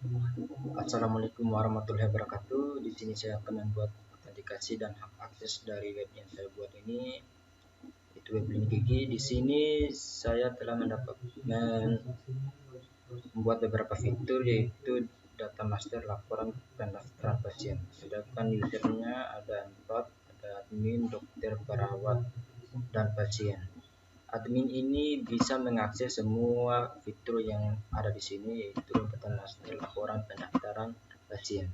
Assalamualaikum warahmatullahi wabarakatuh. Di sini saya akan membuat autentikasi dan hak akses dari web yang saya buat ini, itu web Klinik Gigi. Di sini saya telah membuat beberapa fitur, yaitu data master, laporan pendaftaran pasien. Sedangkan usernya ada 4, ada admin, dokter, perawat, dan pasien. Admin ini bisa mengakses semua fitur yang ada di sini, yaitu data master, laporan pendaftaran pasien.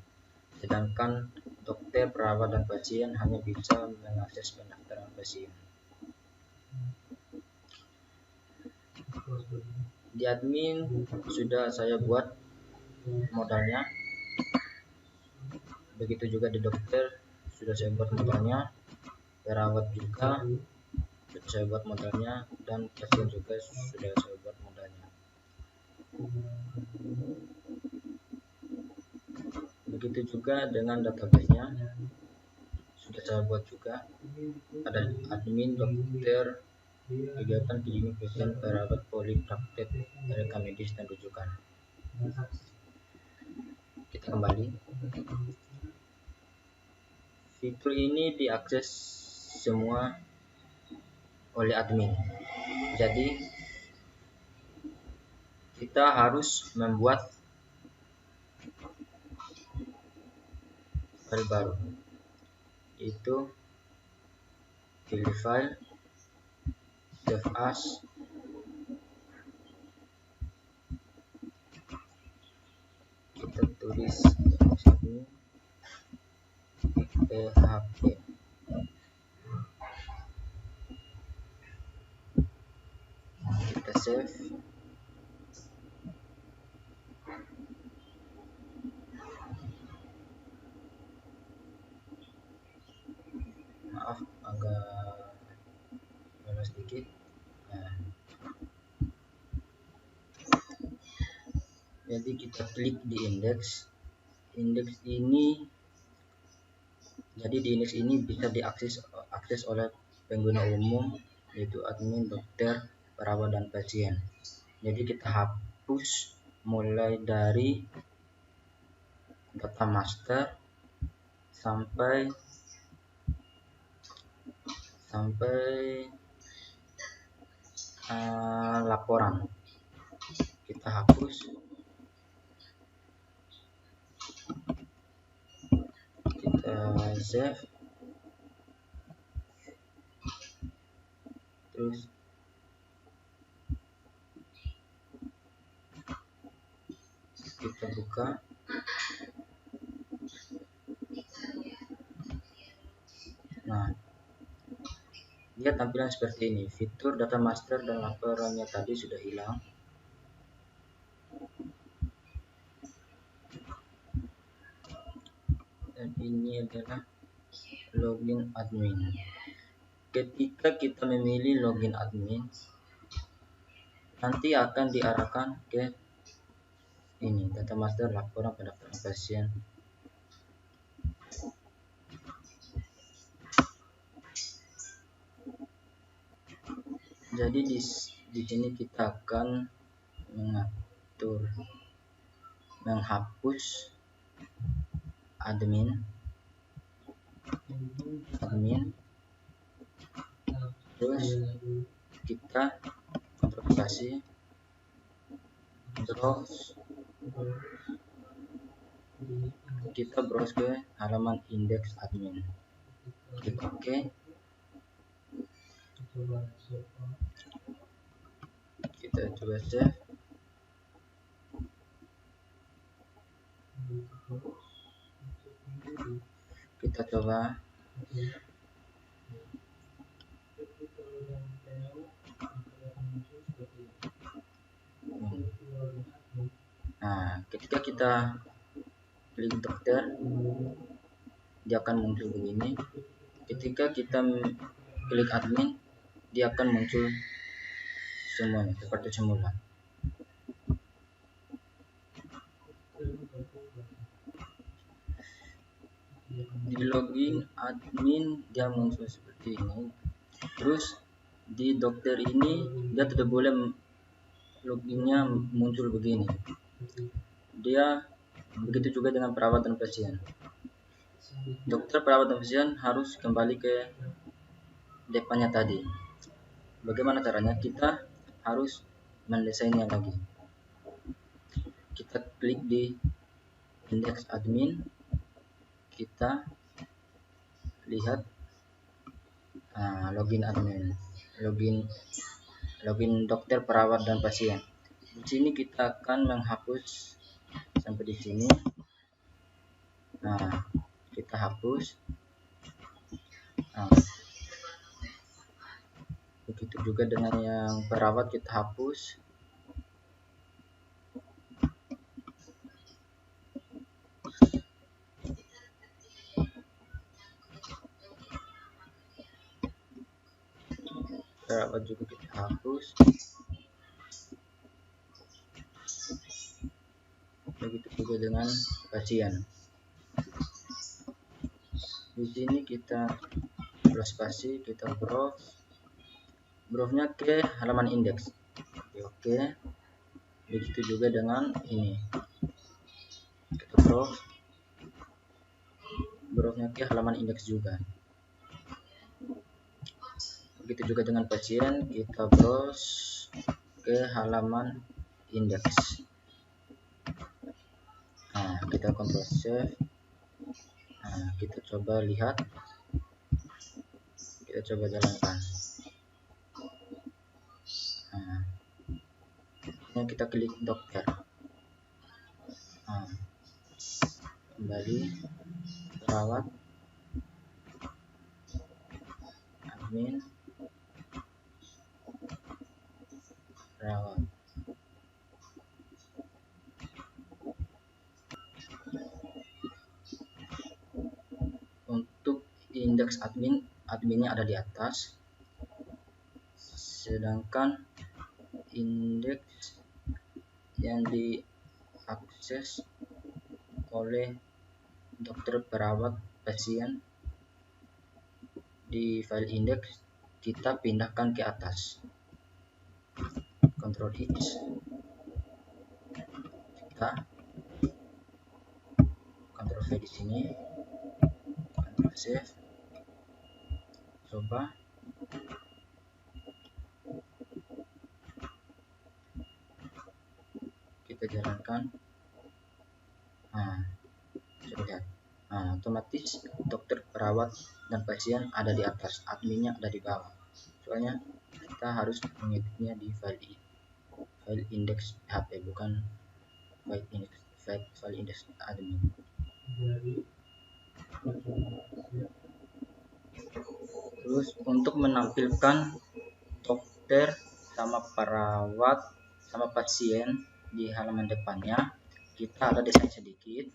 Sedangkan dokter, perawat, dan pasien hanya bisa mengakses pendaftaran pasien. Di admin sudah saya buat modalnya, begitu juga di dokter sudah saya buat modalnya, perawat juga sudah saya buat modalnya, dan pasien juga sudah saya buat modalnya. Begitu juga dengan database-nya sudah saya buat juga. Ada admin, dokter, kegiatan klinik, pasien, perawat, poli, praktek, rekam medis, dan rujukan. Kita kembali. Fitur ini diakses semua oleh admin. Jadi kita harus membuat file baru, yaitu pilih file, save as, kita tulis di sini PHP. Kita save. Maaf, agak lama sedikit. Jadi kita klik di indeks. Indeks ini bisa diakses oleh pengguna umum, yaitu admin, dokter, perawat, dan pasien. Jadi kita hapus mulai dari data master sampai laporan. Kita hapus. Kita save. Terus kita buka. Nah, dia tampilan seperti ini. Fitur data master dan laporannya tadi sudah hilang. Dan ini adalah login admin. Ketika kita memilih login admin, nanti akan diarahkan ke ini, data master, laporan pendaftaran pasien. Jadi di sini kita akan menghapus admin, terus kita konfigurasi browse ke halaman indeks admin. Klik OK. Kita coba save. Kita coba. Nah, ketika kita klik dokter, dia akan muncul begini. Ketika kita klik admin, dia akan muncul semuanya seperti semula. Di login admin dia muncul seperti ini. Terus di dokter ini dia tidak boleh loginnya muncul begini. Dia Begitu juga dengan perawat dan pasien. Dokter, perawat, dan pasien harus kembali ke depannya tadi. Bagaimana caranya? Kita harus mendesainnya lagi. Kita klik di indeks admin, kita lihat login admin, login dokter, perawat, dan pasien. Di sini kita akan menghapus sampai di sini. Nah, kita hapus. Nah, begitu juga dengan yang perawat, kita hapus. Perawat juga kita hapus. Begitu juga dengan pasien. Di sini kita plus spasi, kita browse-nya ke halaman indeks. Oke. Begitu juga dengan ini. Kita browse-nya ke halaman indeks juga. Begitu juga dengan pasien, kita browse ke halaman indeks. Nah, kita Ctrl save. Nah, kita coba lihat, kita coba jalankan. Nah, ini kita klik dokter. Nah, kembali perawat, admin, perawat. Untuk indeks adminnya ada di atas, sedangkan indeks yang diakses oleh dokter, perawat, pasien di file indeks kita pindahkan ke atas. Ctrl X, kita Ctrl V di sini, Ctrl save, coba kita jalankan. Nah, coba lihat. Nah, otomatis dokter, perawat, dan pasien ada di atas, adminnya ada di bawah. Soalnya kita harus mengeditnya di file index HP, bukan file index admin. Terus untuk menampilkan dokter sama perawat sama pasien di halaman depannya, kita ada desain sedikit.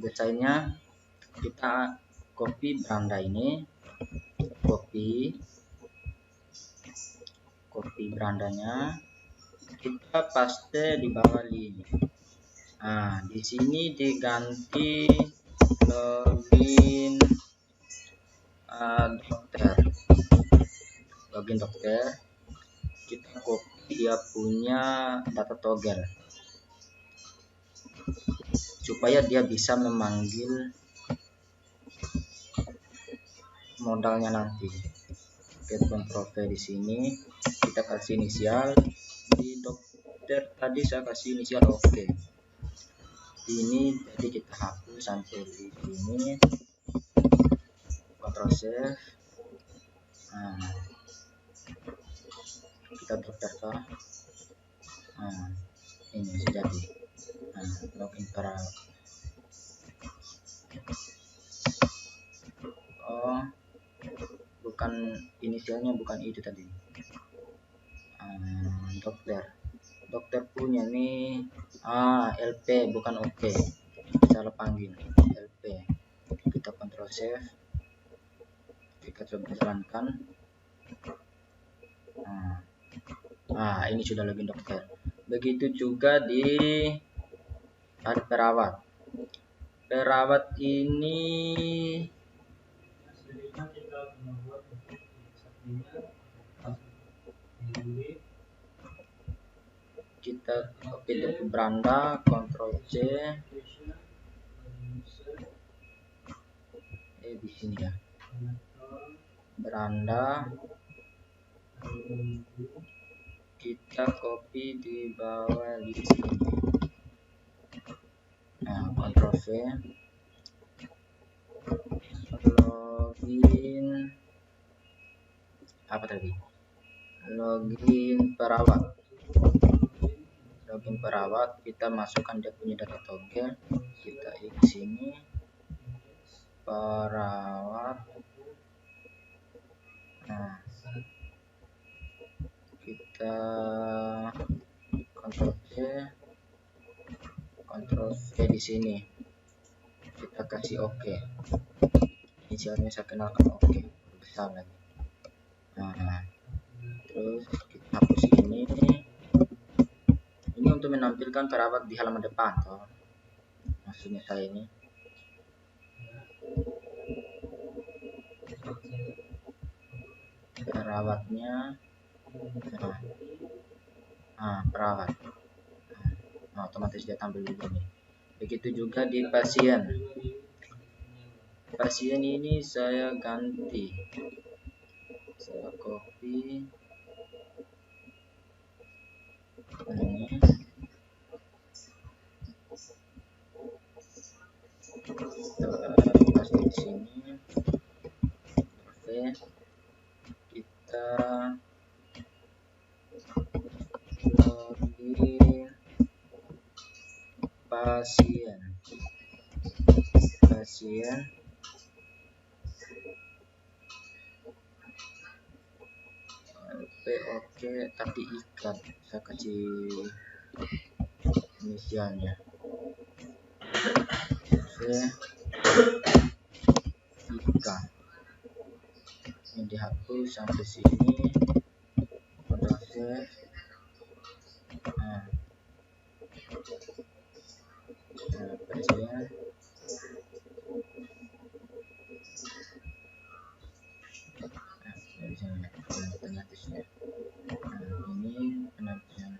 Desainnya kita copy beranda ini, copy berandanya, kita paste di bawah ini. Nah, di sini diganti login dokter. Kita copy dia punya data toggle supaya dia bisa memanggil modalnya nanti. Oke, Ctrl V di sini, kita kasih inisial. Di dokter tadi saya kasih inisial oke. Ini jadi kita hapus sampai di sini. Ctrl save. Nah, kita daftar. Nah, ini sudah jadi. Nah, login perawat. Oh, bukan inisialnya, bukan itu tadi. Dokter punya nih LP, bukan OK, salah panggil LP. Kita Ctrl save, kita coba jalankan. Nah, ini sudah login dokter. Begitu juga di perawat. Perawat ini kita copy ke beranda, Ctrl C, di sini ya, beranda, kita copy di bawah di sini. Nah, Ctrl V, login apa tadi? Login perawat. Login perawat, kita masukkan dia punya data toggle, kita di sini perawat. Nah, kita Ctrl C, Ctrl V di sini, kita kasih OK. Inisialnya saya kenalkan OK, besar lagi. Nah, terus kita hapus ini. Ini untuk menampilkan perawat di halaman depan, toh. Maksudnya saya ini. Perawatnya, perawat. Nah, otomatis dia tampil di sini. Begitu juga di pasien. Pasien ini saya ganti. Saya copy ini. Paste di sini. Oke. Kita login pasien. Oke, tapi ikat saya kasih inisialnya. Ikan. Ini dihapus sampai sini. Ctrl C. Pasien. Otomatisnya. Ini penampilan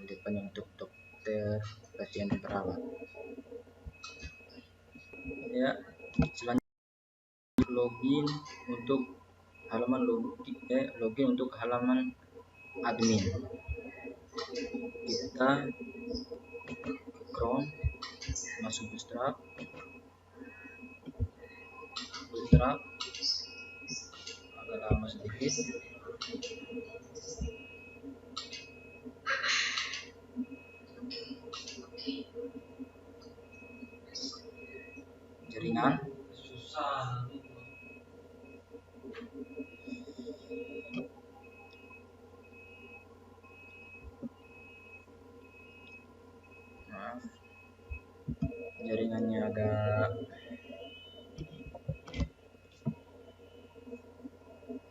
depan untuk dokter, pasien, dan perawat. Ya, selanjutnya login untuk halaman login untuk halaman admin. Kita Chrome, masuk Bootstrap, agak lama sedikit. Jaringan. Maaf, jaringannya agak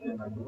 mengganggu.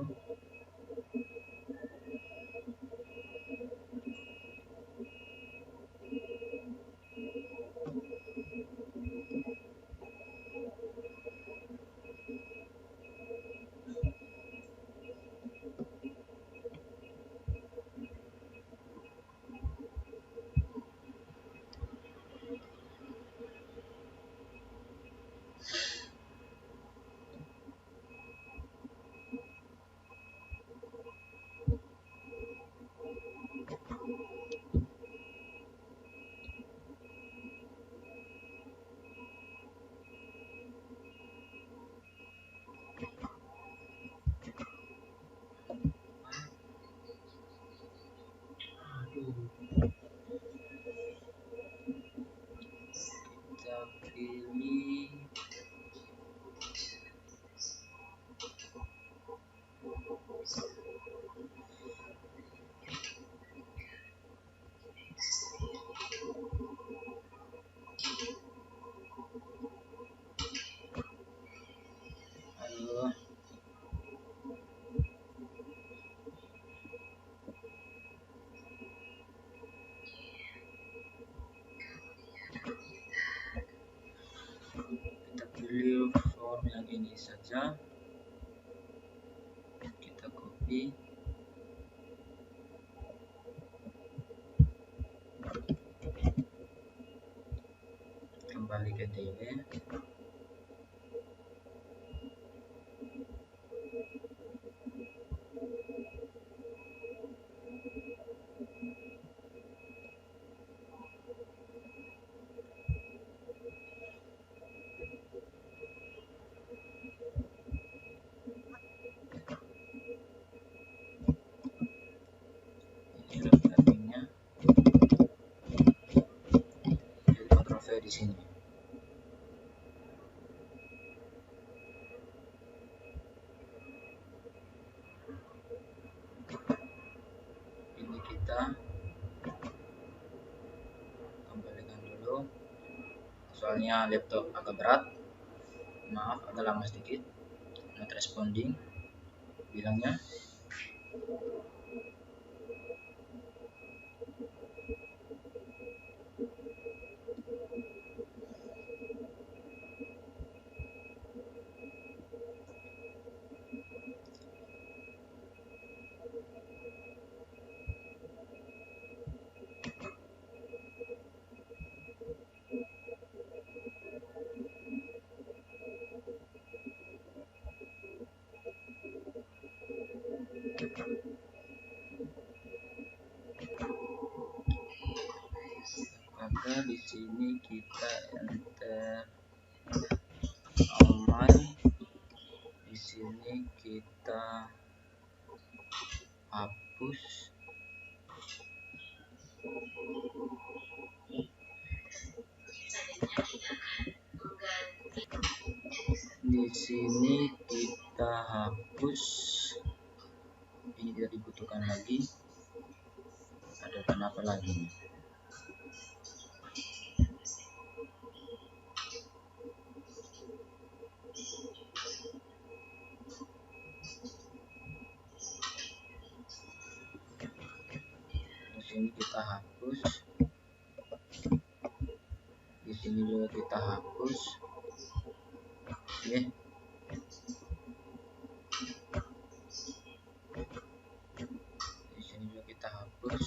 Kita pilih form yang ini saja, kita copy, kembali ke delay. Ini login Ctrl V di sini. Ini kita kembalikan dulu, soalnya laptop agak berat, maaf agak lama sedikit, not responding bilangnya. Maka di sini kita enter aman, di sini kita hapus, di sini kita hapus, ini tidak dibutuhkan lagi. Ada kenapa lagi? Di sini kita hapus, di sini juga kita hapus. Oke. Di sini juga kita hapus,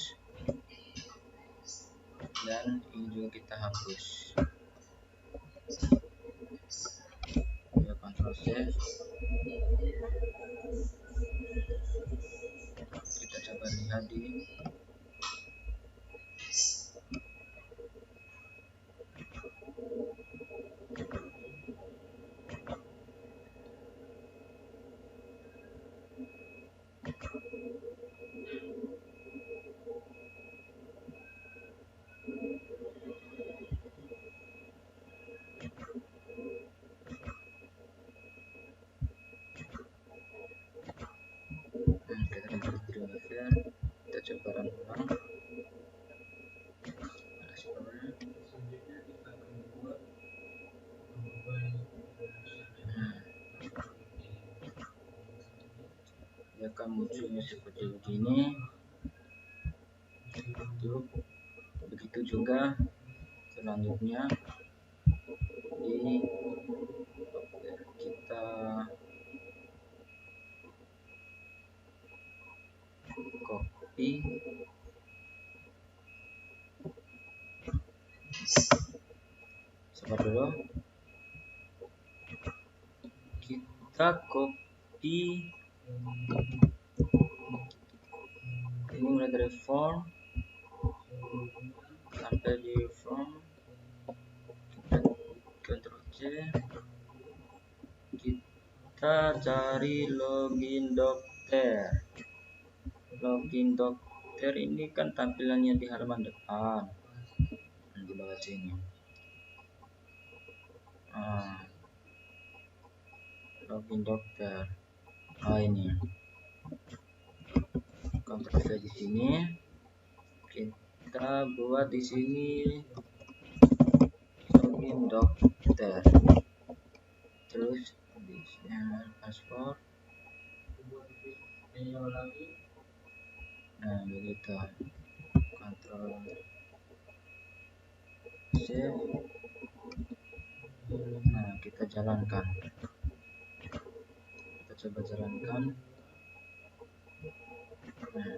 dan ini juga kita hapus. Ya, Ctrl C. Kita coba lihat di kita kembali ke driver, kita coba run ulang. Dia akan munculnya seperti begini. Begitu juga selanjutnya di kita copy, sabar dulu, kita copy ini mulai dari form sampai di form, kita Ctrl C, kita cari login dokter. Login dokter ini kan tampilannya di halaman depan, di bawah sini. Login dokter. Ini Ctrl V di sini. Kita buat di sini login dokter. Terus di sini password. Nah, begitu. Ctrl save. Nah, kita jalankan. Kita coba jalankan. Nah,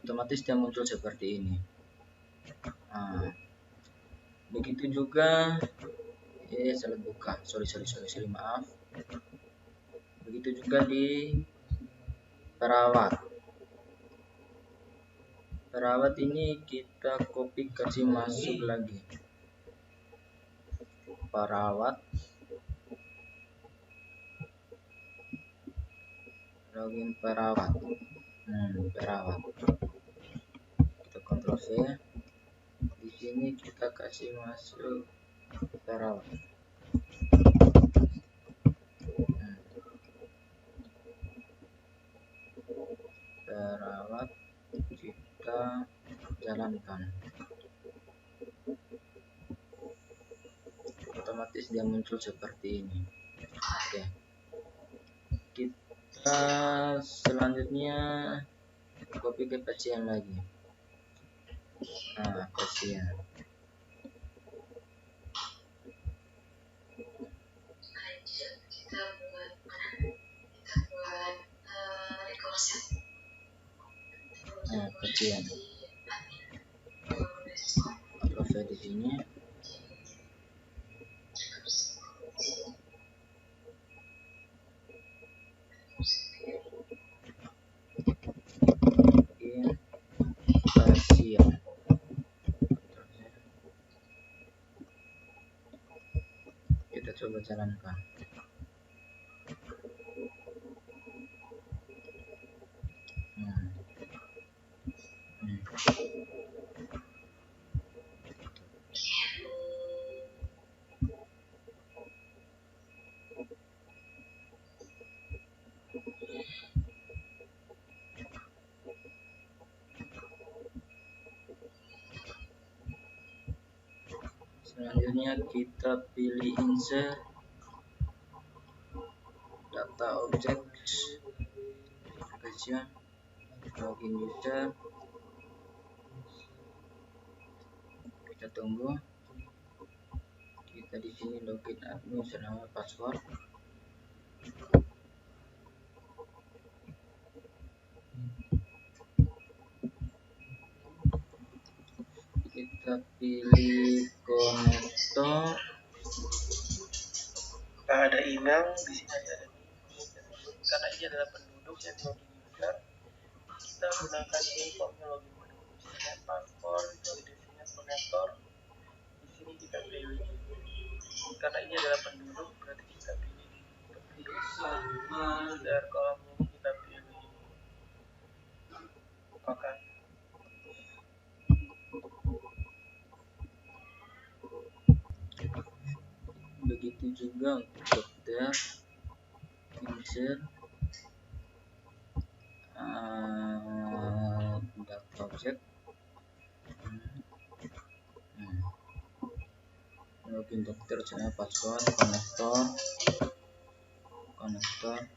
otomatis dia muncul seperti ini. Nah, begitu juga salah buka, sorry, maaf. Begitu juga di perawat ini kita copy, kasih masuk lagi perawat, login perawat. Perawat kita Ctrl V, di sini kita kasih masuk perawat. Perawat kita jalankan, otomatis dia muncul seperti ini. Oke, kita selanjutnya copy ke pasien lagi. Pasien pasien Ctrl V di sini. Pasien kita coba jalankan. Selanjutnya kita pilih insert data object, application, login user. Kita tunggu. Kita di sini login admin, nama password. Kita pilih konektor. Ada email di sini ada. Karena ini adalah penduduk yang login user, kita gunakan ini formnya login penduduk. Misalnya password, definisinya konektor. Di sini kita pilih. Karena ini adalah penduduk, berarti kita pilih penduduk. User kolom ini kita pilih apakah. Begitu juga untuk dokter, insert data object, login dokter, channel password, konektor.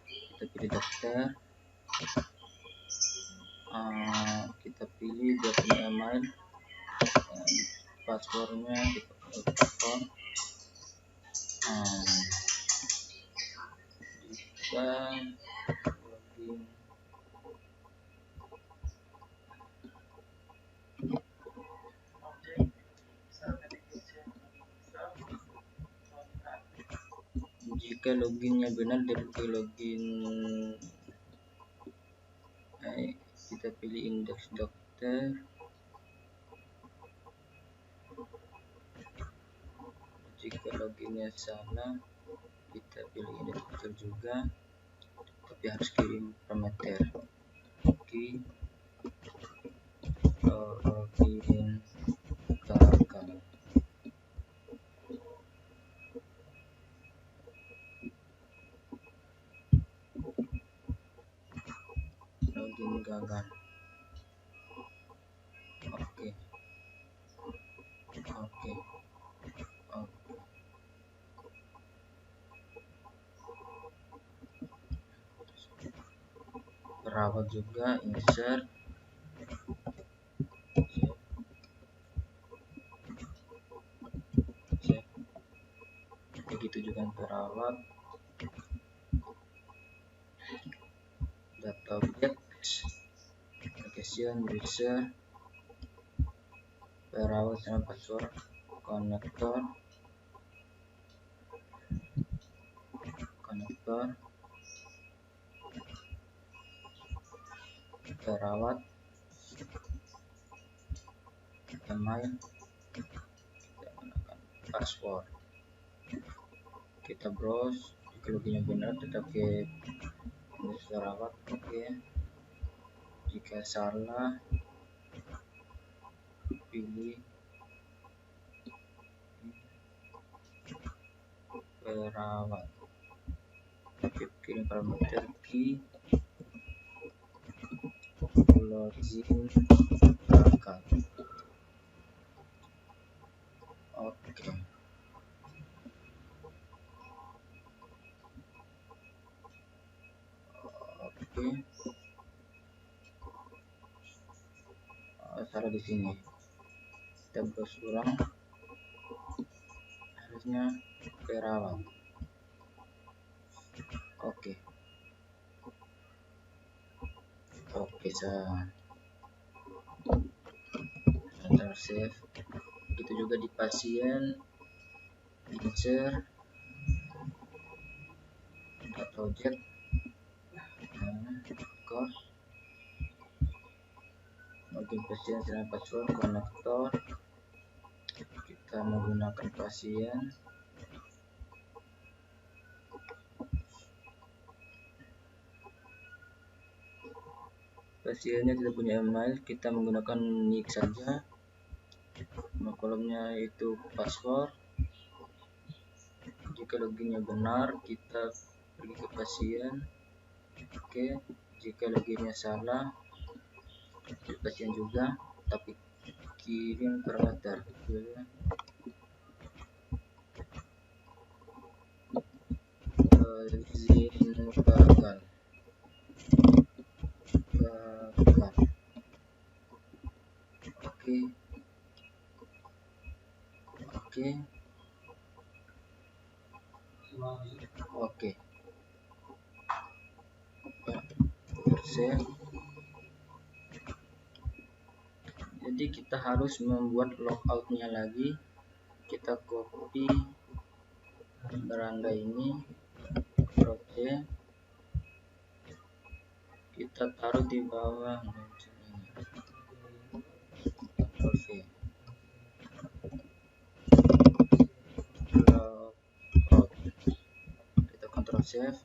Kita pilih dokter, kita pilih dia punya email, passwordnya kita password. Kita login. Jika loginnya benar dari login, kita pilih indeks dokter. Jika loginnya salah, kita pilih indeks dokter juga, tapi harus kirim parameter login gagal. Login gagal. Oke. Perawat juga insert. Begitu juga perawat, data object, application, user, perawat sama password, konektor. konektor, perawat, email, kita gunakan password, kita browse. Jika loginnya benar tetap ke perawat, oke. Jika salah pilih perawat, kirim parameter key, login gagal. Oke. Salah di sini. Kita browse ulang. Harusnya perawat. Oke, Ctrl save. Begitu juga di pasien, insert data object, course, login pasien dengan password, konektor. Kita menggunakan pasien. Pasiennya tidak punya email, kita menggunakan nick saja. Kolomnya itu password. Jika loginnya benar, kita pergi ke pasien. Oke, jika loginnya salah, di pasien juga, tapi kirim parameter. Izin gagal. Oke. Save. Jadi kita harus membuat logoutnya lagi. Kita copy beranda ini, Ctrl C, kita taruh di bawah Ctrl V. Kita Ctrl save.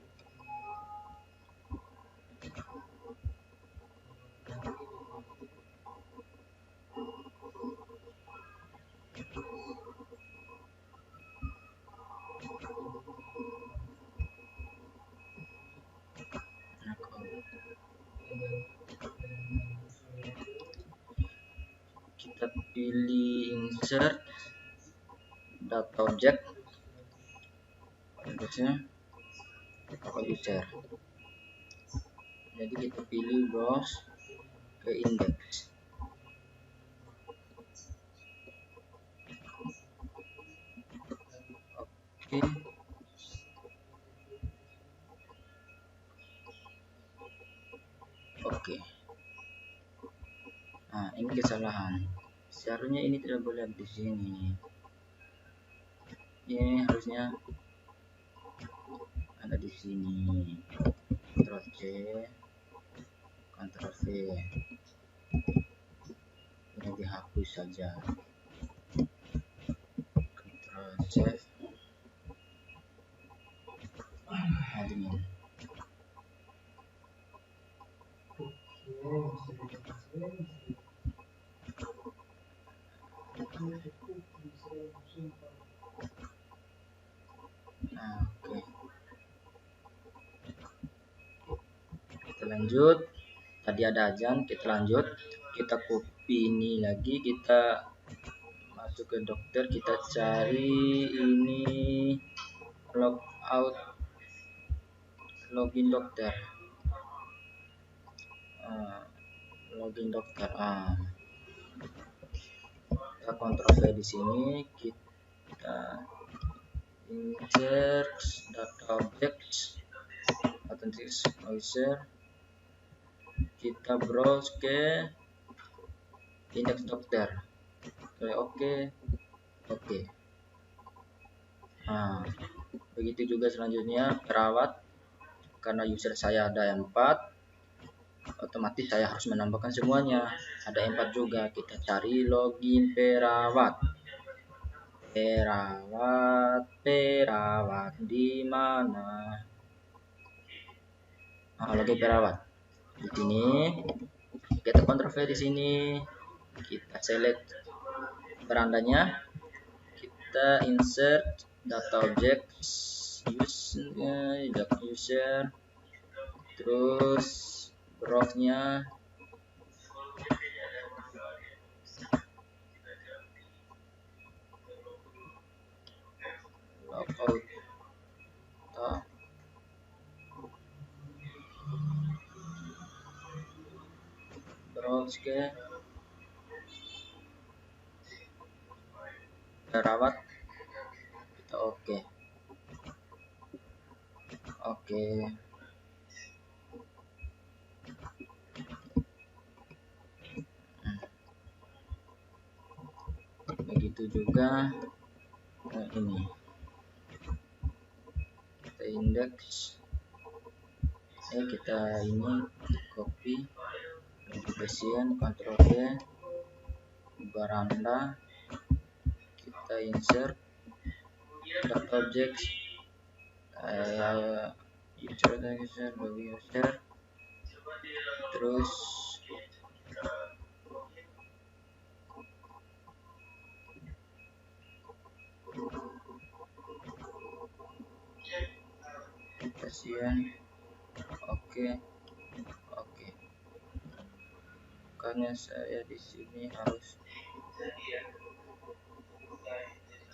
Kita pilih insert data object, indeksnya user. Jadi kita pilih browse ke index. Oke. Nah, ini kesalahan. Seharusnya ini tidak boleh di sini. Ini harusnya ada di sini. Ctrl C, Ctrl V. Ini dihapus saja. Ctrl save. Admin. Nah, oke. Kita lanjut. Tadi ada azan, kita lanjut. Kita copy ini lagi, kita masuk ke dokter, kita cari ini logout, login dokter. Login dokter. Kita Ctrl V di sini, kita insert data objects, authenticator, kita browse ke index dokter. Oke. Begitu juga selanjutnya perawat, karena user saya ada 4, otomatis saya harus menambahkan semuanya. Ada 4 juga. Kita cari login perawat. Perawat di mana? Nah, login perawat. Di sini kita Ctrl V di sini. Kita select berandanya. Kita insert data objects user, terus browse-nya logout, browse ke perawat, kita oke. Begitu juga ini kita indeks, kita ini copy pasien, Ctrl V, beranda, kita insert data objects user, terus pasien, oke. Karena saya di sini harus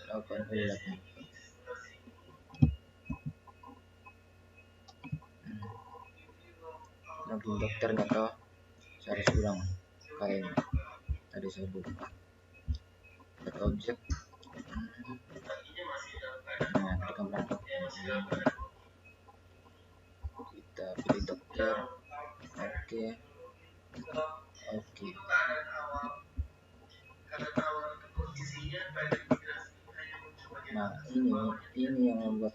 lakukan ulang. Login dokter nggak tahu, saya harus ulang kayak tadi saya lupa. Data objek, nah kita pilih dokter, oke. Nah ini yang membuat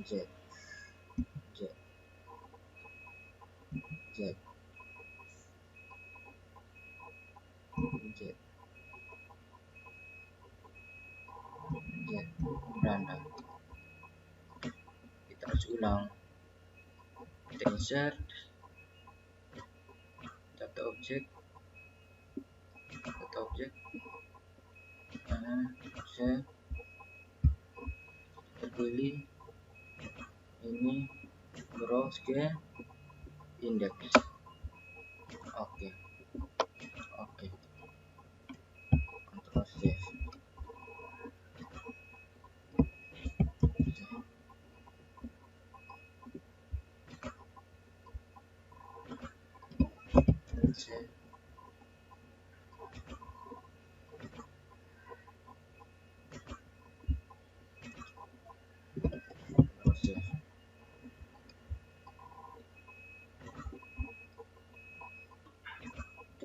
Z beranda. Kita harus ulang. Kita insert data object, kita pilih ini, browse ke index, oke. Ctrl save.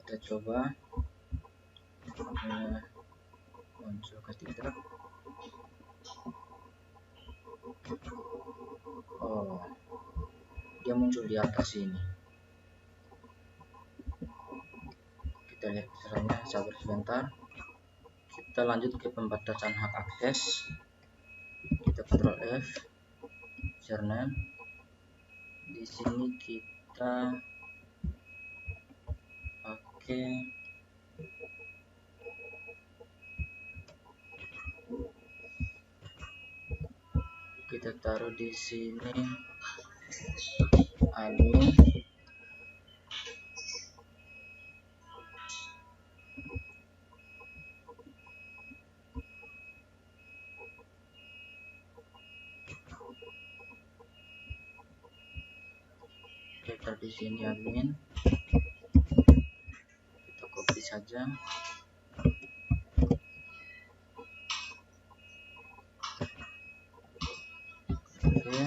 Kita coba muncul ke tidak. Oh, dia muncul di atas ini. Kita lihat caranya, sabar sebentar. Kita lanjut ke pembatasan hak akses. Kita Ctrl F, username. Di sini kita pakai kita taruh di sini admin, kita di sini admin, kita copy saja. Oke.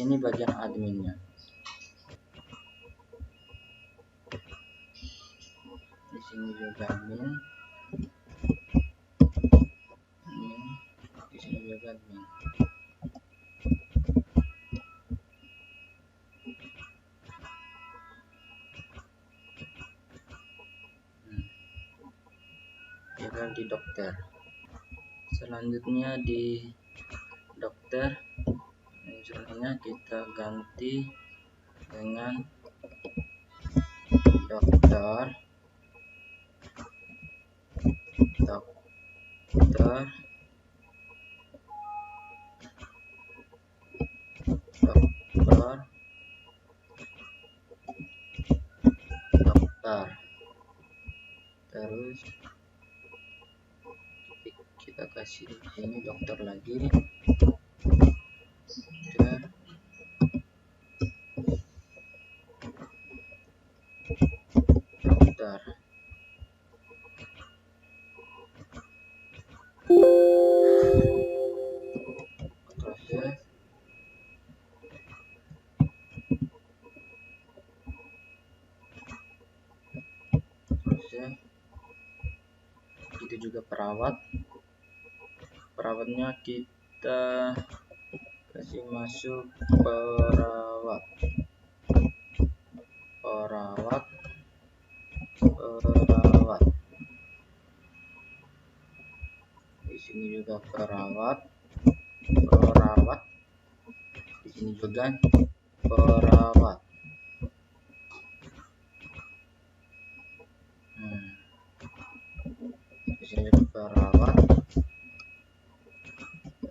Ini bagian adminnya. Di sini juga admin. Di sini juga admin. Tinggal di dokter. Selanjutnya di dokter, misalnya kita ganti dengan dokter terus kita kasih di sini dokter lagi, dokter. Itu juga perawatnya kita kasih masuk perawat. Di sini juga perawat. Di sini juga perawat. Di sini juga perawat.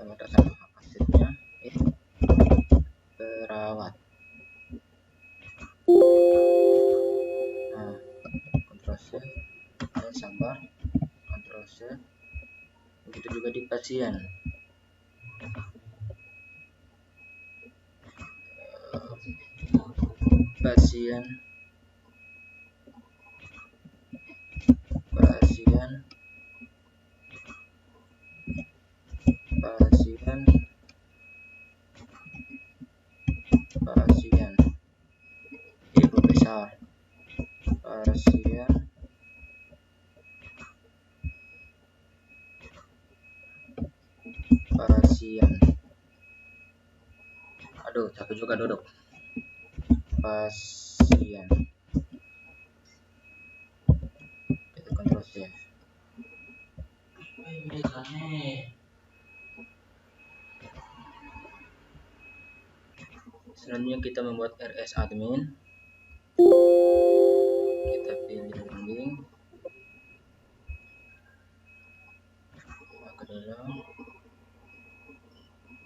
Kita ada sama asetnya. Perawat. Nah, Ctrl C, sabar, Ctrl C. Begitu juga di pasien. Pasien ibu besar. Pasien. Aduh, capek juga duduk. Pasien. Itu Ctrl C. Selanjutnya kita membuat RS admin. Kita pilih link. Ke dalam.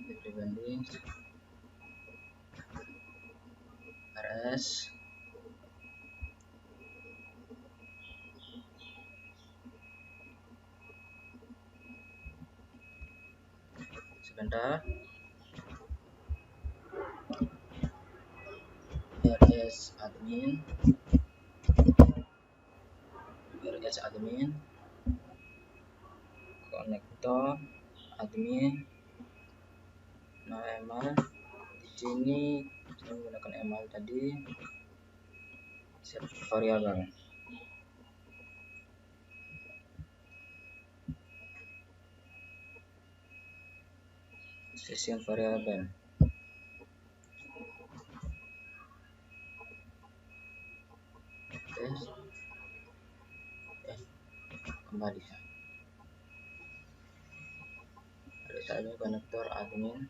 Pilih banding. RS. Sebentar. RS admin. Konektor admin. Nah, email di sini saya menggunakan email tadi. Set variabel. Session variabel. Kembali. Ada saja konektor admin.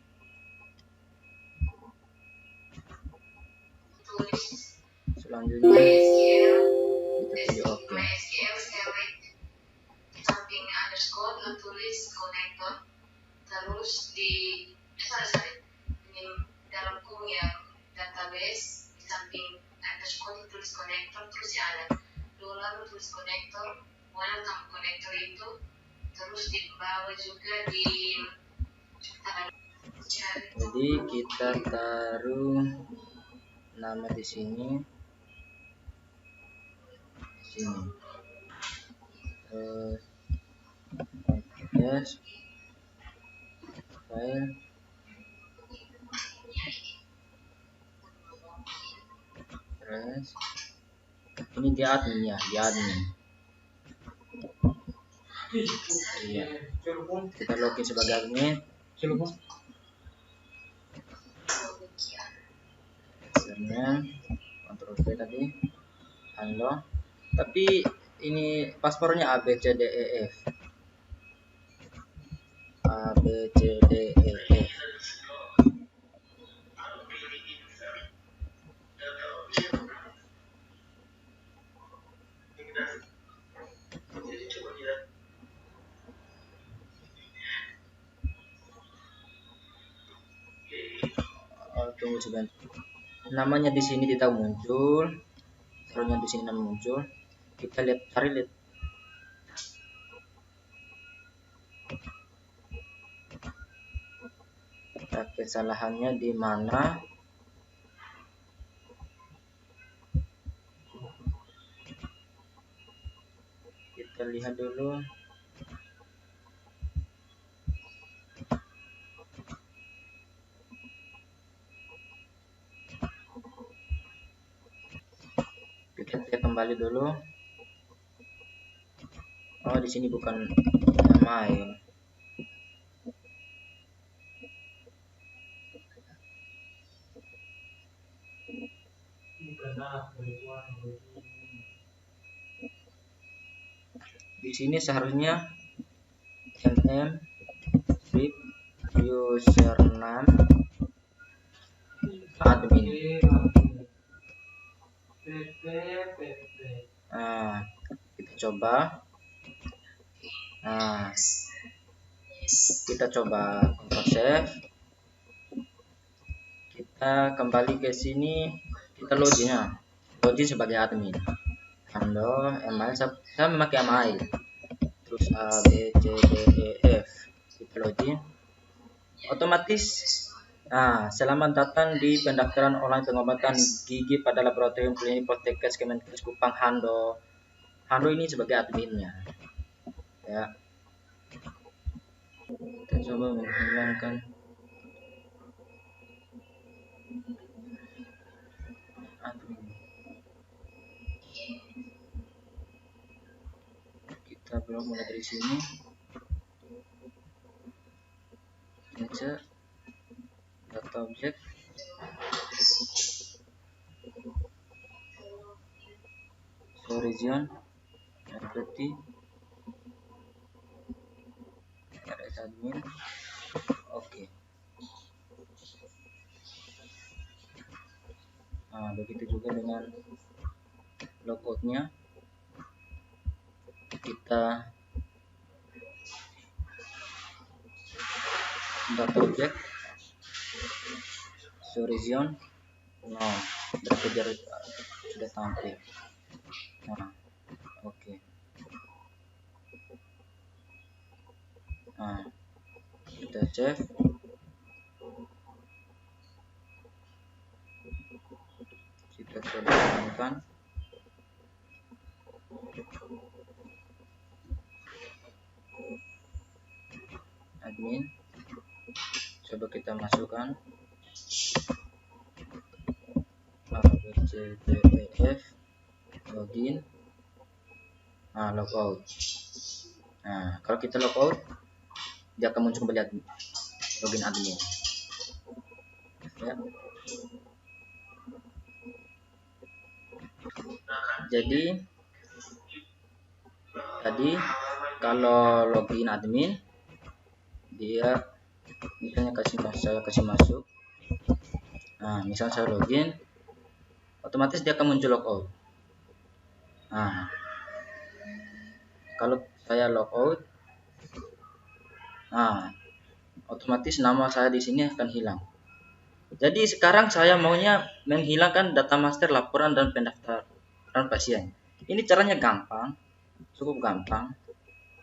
Selanjutnya kita pilih OK. Tulis konektor, terus di dalam kurung ya database, di samping underscore tulis konektor, terus ya ada $, tulis konektor, mana tambah konektor itu, terus di bawah juga di jadi kita taruh nama di sini, yes, file refresh. Ini dia admin ya, dia admin. Iya. Kita login sebagai admin. Username, Ctrl V tadi. Halo. Tapi ini paspornya ABCDEF. ABCDEF. Tunggu sebentar. Namanya di sini tidak muncul. Seharusnya di sini nama muncul. Kita lihat, cari lihat. Kesalahannya di mana? Kita lihat dulu. Kita kembali dulu. Oh, di sini bukan main. Di sini seharusnya strip username admin. Nah, kita coba. Nah, kita coba Ctrl save. Kita kembali ke sini. Kita login sebagai admin. Halo, email saya memakai email. Terus A B C D E F. Kita login. Otomatis. Nah, selamat datang di pendaftaran online pengobatan gigi pada Laboratorium Klinik Poltekkes Kemenkes Kupang Hando. Hando ini sebagai adminnya. Ya. Kita coba menghilangkan. Admin. Kita blok mulai dari sini. Baca data objek. Region. Berarti RS admin. Oke. Nah, begitu juga dengan logoutnya. Kita data objek region. No, berarti dia sudah tampil. Nah, oke. Nah, kita save. Kita coba temukan. Admin. Coba kita masukkan ABCDEF login. Nah, logout. Nah, kalau kita logout, dia akan muncul kembali login admin. Ya. Jadi tadi kalau login admin, dia misalnya saya kasih masuk. Nah, misal saya login, otomatis dia akan muncul logout. Nah, kalau saya logout, nah, otomatis nama saya di sini akan hilang. Jadi sekarang saya maunya menghilangkan data master laporan dan pendaftaran pasien. Ini caranya gampang, cukup gampang.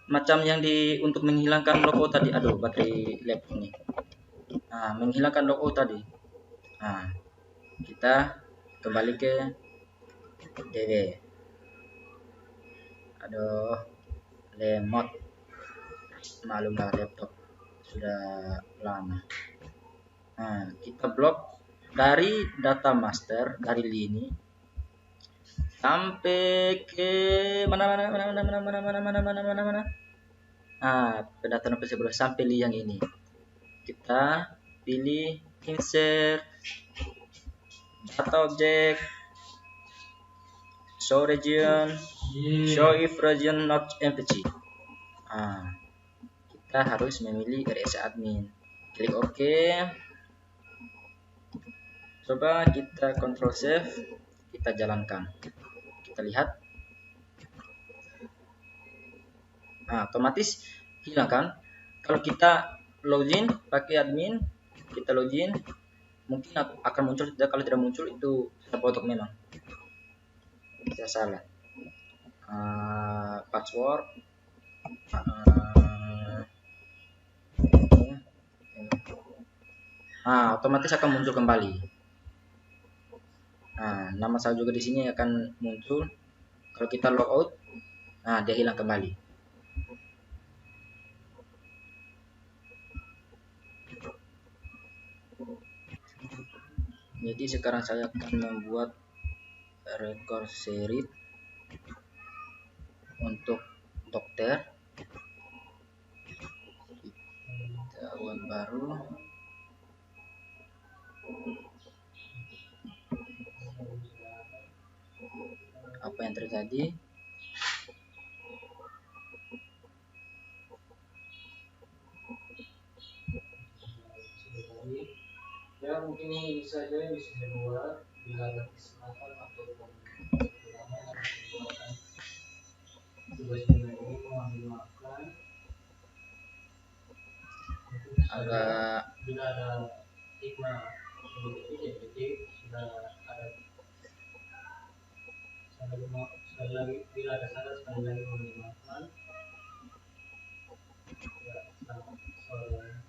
Macam yang untuk menghilangkan logo tadi. Aduh, baterai laptop ini. Nah, menghilangkan logo tadi. Nah, kita kembali ke DW. Aduh, lemot. Maklumlah laptop sudah lama. Nah, kita blok dari data master dari lini. sampai ke mana. Pendaftaran prosedur sampai yang ini. Kita pilih insert, data object, show region, show if region not empty. Kita harus memilih RSA admin. Klik OK. Coba kita Ctrl save, kita jalankan. Kita lihat. Otomatis hilang kan? Kalau kita login pakai admin, kita login, mungkin akan muncul. Kalau tidak muncul itu sudah bodoh memang. Saya salah. Password. Otomatis akan muncul kembali. Nama saya juga di sini akan muncul. Kalau kita logout, dia hilang kembali. Jadi sekarang saya akan membuat record series untuk dokter. Kita buat baru. Apa yang terjadi? Ya mungkin ini saja yang bisa dibuat bila ada kesalahan atau kekurangan tugasnya ini mohon dimaafkan. Agak Bila ada hikmah detik sudah ada sekali lagi bila ada salah sekali lagi mohon dimaafkan. Ya, selamat sore.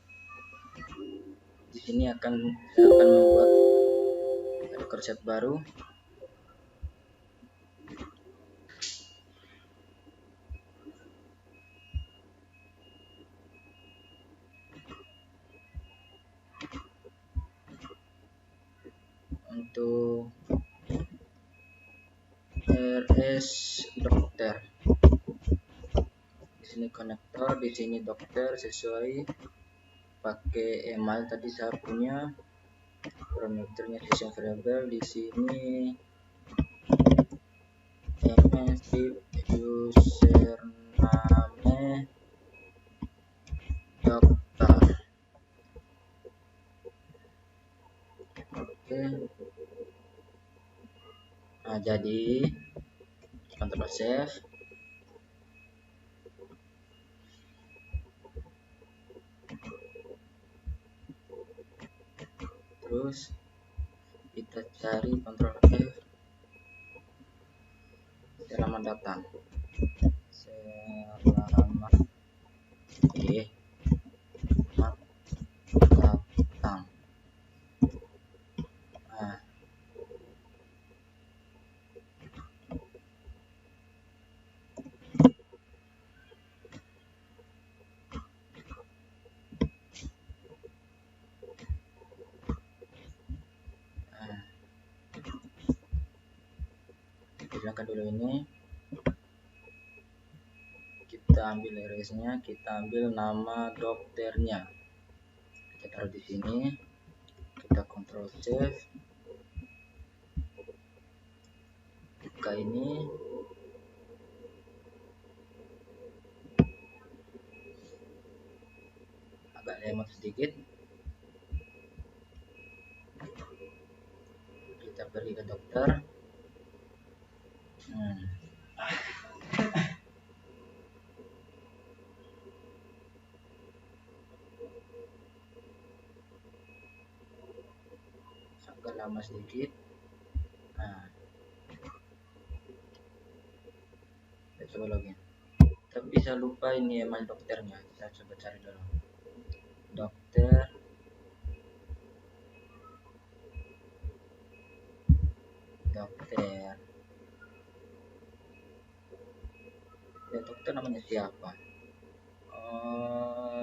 Di sini saya akan membuat record set baru. Untuk RS dokter. Di sini konektor, di sini dokter sesuai pakai email tadi saya punya. Parameternya session variable di sini username dokter. Oke. Jadi Ctrl save. Terus kita cari Ctrl F, selamat datang. Selamat datang. Hilangkan dulu ini. Kita ambil RS-nya, kita ambil nama dokternya. Kita taruh di sini. Kita Ctrl save. Buka ini. Agak lemot sedikit. Kita pergi ke dokter. Agak lama sedikit. Kita coba login. Tapi saya lupa ini email dokternya. Saya coba cari dulu. Dokter. Ya, dokter namanya siapa?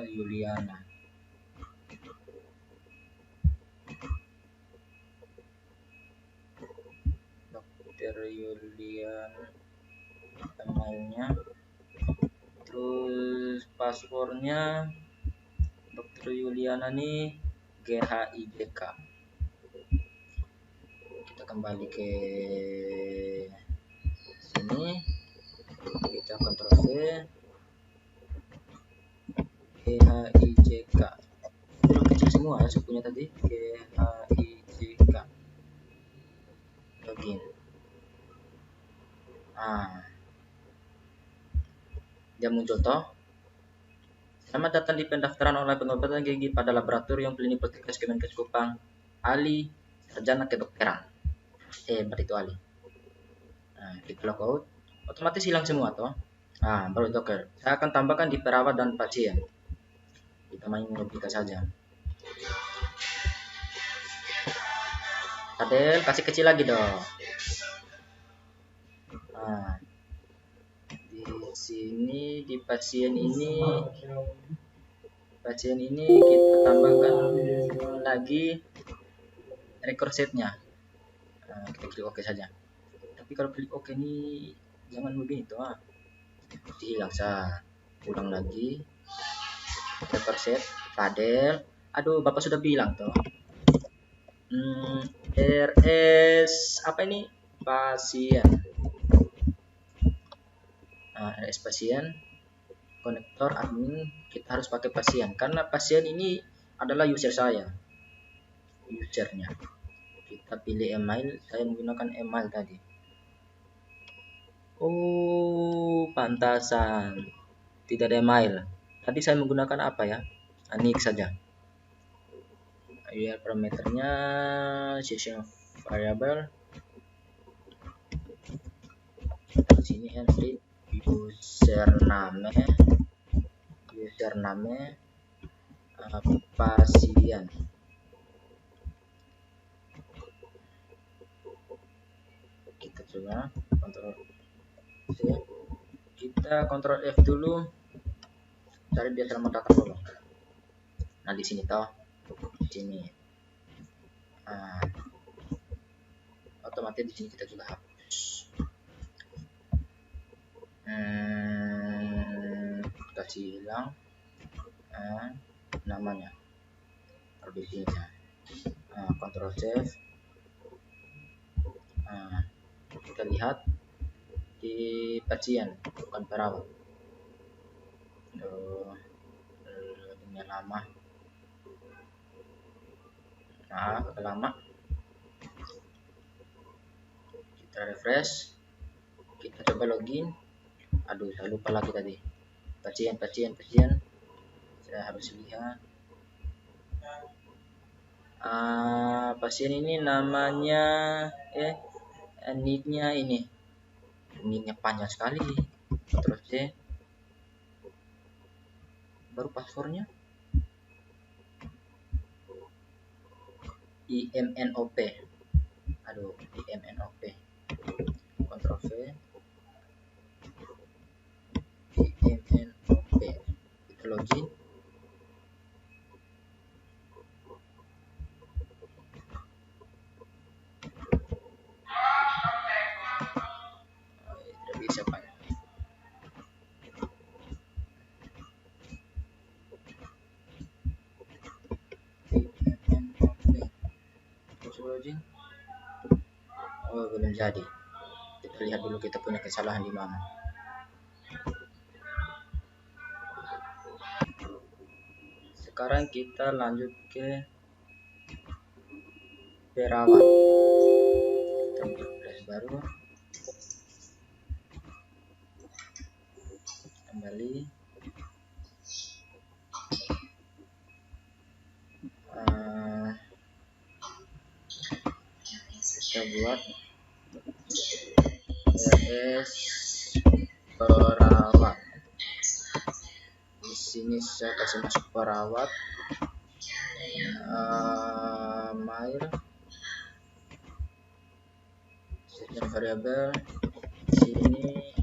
Yuliana. Dokter Dokter Yulian emailnya, terus paspornya Dokter Yuliana nih GHIJK. Kita kembali ke sini, kita Ctrl V, GHIJK itu kecil semua ya sukunya tadi, GHIJK, login. Dia muncul toh. Selamat datang di pendaftaran online pengobatan gigi pada laboratorium klinik Poltekkes Kemenkes Kupang. Ali, sarjana kedokteran. Berarti itu Ali. Kita logout, otomatis hilang semua toh. Baru dokter. Saya akan tambahkan di perawat dan pasien. Kita main logika saja. Adel, kasih kecil lagi dong. Di sini di pasien ini kita tambahkan lagi record setnya. Kita klik OK saja. Tapi kalau klik OK ini jangan begini tuh. Hilang sah. Ulang lagi. Record set. Padel. Aduh, Bapak sudah bilang tuh. RS apa ini? Pasien. RS pasien. Konektor admin kita harus pakai pasien karena pasien ini adalah user saya. Usernya. Kita pilih email, saya menggunakan email tadi. Oh, pantasan. Tidak ada email. Tadi saya menggunakan apa ya? Nick saja. Parameternya session variable. Di sini entry username pasien. Kita coba Ctrl C, kita Ctrl F dulu, cari dia selamat datang dulu. Nah di sini toh, di sini otomatis di sini kita juga hapus. Kasih hilang namanya, taruh di sini ya. Ctrl save. Kita lihat di pasien bukan perawat. Ini lama. Lama. Kita refresh. Kita coba login. Aduh, saya lupa lagi tadi. Pasien. Saya harus lihat. Pasien ini namanya nicknya ini. Nicknya panjang sekali. Terus C. Baru paspornya. IMNOP. Aduh, IMNOP. Ctrl V. IMNOP. Kita login. Tidak bisa Pak. Login. Oh, belum jadi. Kita lihat dulu kita punya kesalahan di mana. Sekarang kita lanjut ke perawat. Kita buka flash baru. Kembali. Kita buat RS perawat. Di sini saya kasih masuk perawat. Mail session variable. Sini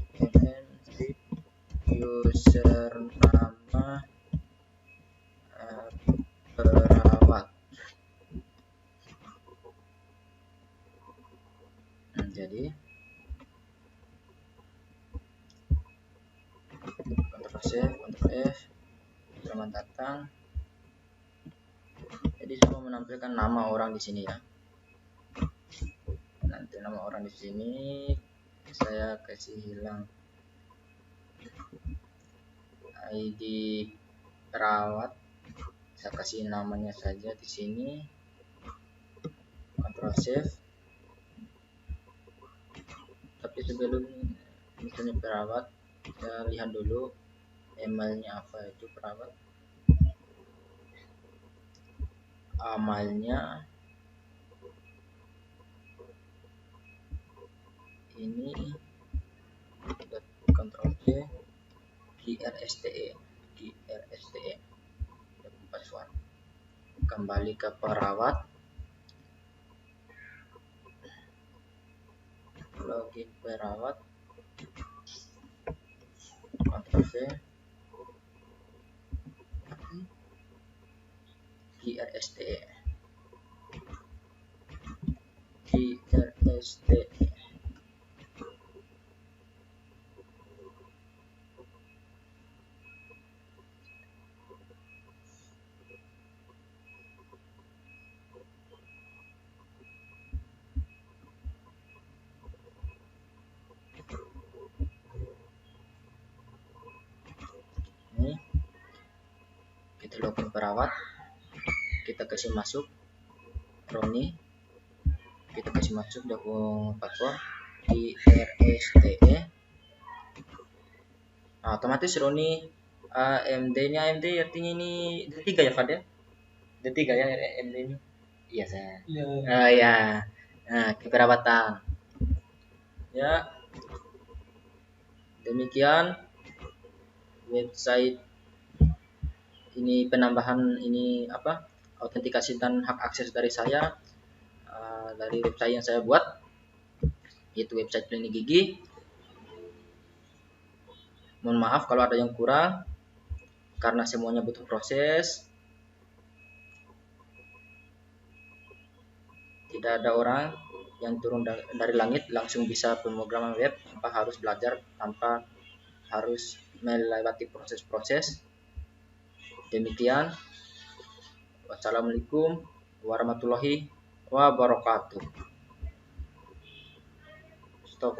user nama perawat. Jadi Ctrl F. Selamat datang. Jadi saya mau menampilkan nama orang di sini ya. Nanti nama orang di sini saya kasih hilang ID perawat. Saya kasih namanya saja di sini. Ctrl Save. Tapi sebelum misalnya perawat, saya lihat dulu emailnya apa itu perawat. Amalnya ini Ctrl C GRSTE password. Kembali ke perawat, login perawat, Ctrl C GRSTE. Ini kita login perawat, kita kasih masuk Roni, kita kasih masuk dukung password GRSTE. Nah, otomatis Roni AMD nya AMD artinya ini D3 ya Fad ya? D3 ya AMD ini. Iya saya. Ya. Nah, keperawatan. Ya. Demikian website ini, penambahan ini apa? Autentikasi dan hak akses dari saya dari website yang saya buat, yaitu website Klinik Gigi. Mohon maaf kalau ada yang kurang, karena semuanya butuh proses. Tidak ada orang yang turun dari langit langsung bisa pemrograman web tanpa harus belajar, tanpa harus melewati proses-proses. Demikian. Wassalamualaikum warahmatullahi wabarakatuh. Stop.